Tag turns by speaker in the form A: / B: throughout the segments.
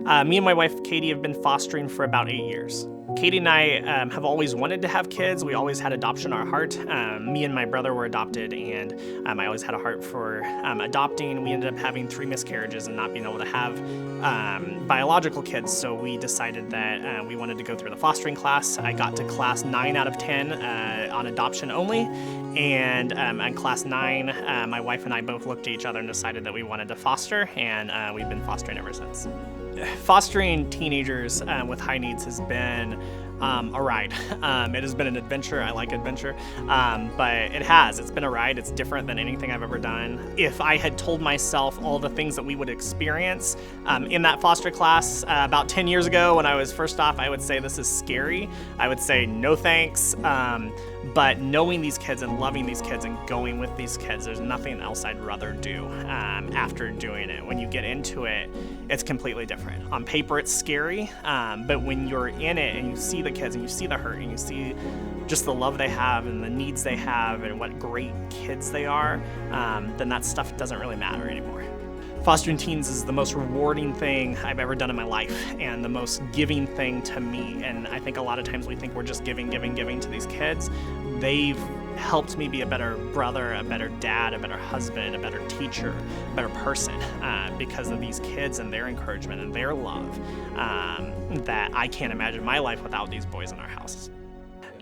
A: Me and my wife, Katie, have been fostering for about 8 years. Katie and I have always wanted to have kids. We always had adoption in our heart. Me and my brother were adopted, and I always had a heart for adopting. We ended up having 3 miscarriages and not being able to have biological kids, so we decided that we wanted to go through the fostering class. I got to class 9 out of 10 on adoption only, and on class 9, my wife and I both looked at each other and decided that we wanted to foster, and we've been fostering ever since. Fostering teenagers with high needs has been a ride. It has been an adventure. I like adventure, but it's been a ride. It's different than anything I've ever done. If I had told myself all the things that we would experience in that foster class about 10 years ago when I was first off, I would say this is scary. I would say no thanks. But knowing these kids and loving these kids and going with these kids, there's nothing else I'd rather do after doing it. When you get into it, it's completely different. On paper, it's scary, but when you're in it and you see the kids and you see the hurt and you see just the love they have and the needs they have and what great kids they are, then that stuff doesn't really matter anymore. Fostering teens is the most rewarding thing I've ever done in my life and the most giving thing to me. And I think a lot of times we think we're just giving to these kids. They've helped me be a better brother, a better dad, a better husband, a better teacher, a better person because of these kids and their encouragement and their love that I can't imagine my life without these boys in our house.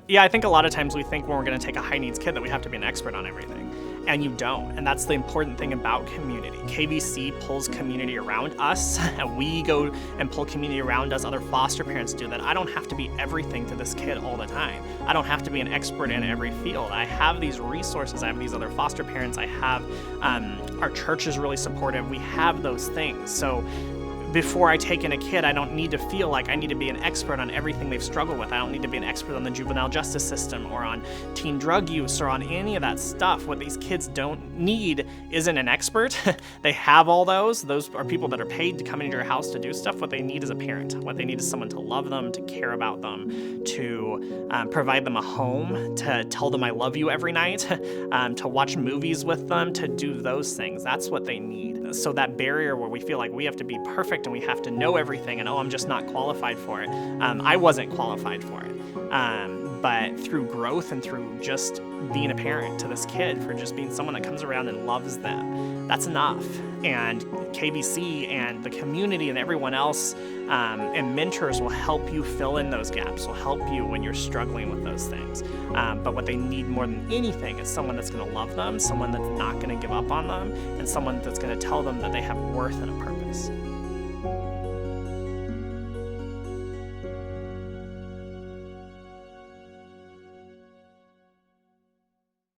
A: Yeah, I think a lot of times we think when we're going to take a high needs kid that we have to be an expert on everything. And you don't. And that's the important thing about community. KVC pulls community around us, and we go and pull community around us. Other foster parents do that. I don't have to be everything to this kid all the time. I don't have to be an expert in every field. I have these resources. I have these other foster parents. I have, our church is really supportive. We have those things. So before I take in a kid, I don't need to feel like I need to be an expert on everything they've struggled with. I don't need to be an expert on the juvenile justice system or on teen drug use or on any of that stuff. What these kids don't need isn't an expert. They have all those. Those are people that are paid to come into your house to do stuff. What they need is a parent. What they need is someone to love them, to care about them, to provide them a home, to tell them I love you every night, to watch movies with them, to do those things. That's what they need. So that barrier where we feel like we have to be perfect and we have to know everything and I'm just not qualified for it. I wasn't qualified for it. But through growth and through just being a parent to this kid, for just being someone that comes around and loves them, that's enough. And KVC and the community and everyone else and mentors will help you fill in those gaps, will help you when you're struggling with those things. But what they need more than anything is someone that's going to love them, someone that's not going to give up on them, and someone that's going to tell them that they have worth and a purpose.